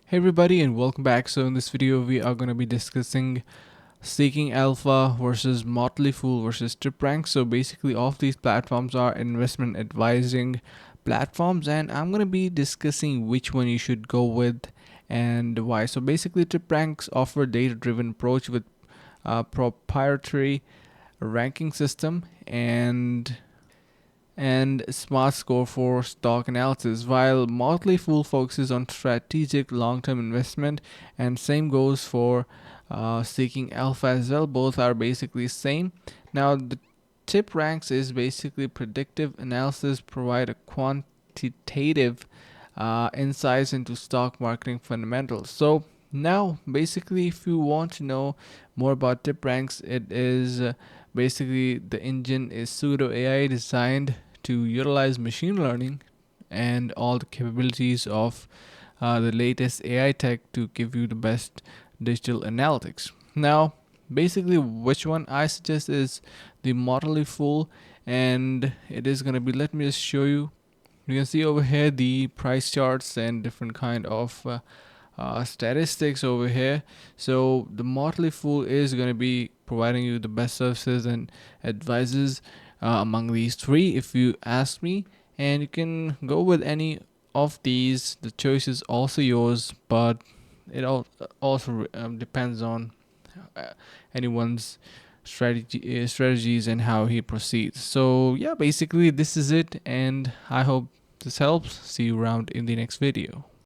Hey everybody and welcome back. So in this video we are going to be discussing Seeking Alpha versus Motley Fool versus TipRanks. So basically all of these platforms are investment advising platforms and I'm going to be discussing which one you should go with and why. So basically TipRanks offer data driven approach with a proprietary ranking system and smart score for stock analysis, while Motley Fool focuses on strategic long-term investment, and same goes for Seeking Alpha as well. Both are basically same. Now the tip ranks is basically predictive analysis, provide a quantitative insights into stock marketing fundamentals. So now basically if you want to know more about tip ranks, it is basically the engine is pseudo AI designed to utilize machine learning and all the capabilities of the latest AI tech to give you the best digital analytics. Now, basically, which one I suggest is the Motley Fool, and it is gonna be. Let me just show you. You can see over here the price charts and different kind of statistics over here. So the Motley Fool is going to be providing you the best services and advices among these three, if you ask me. And you can go with any of these. The choice is also yours, but it also depends on uh, anyone's strategies and how he proceeds. So yeah, basically this is it, and I hope this helps. See you around in the next video.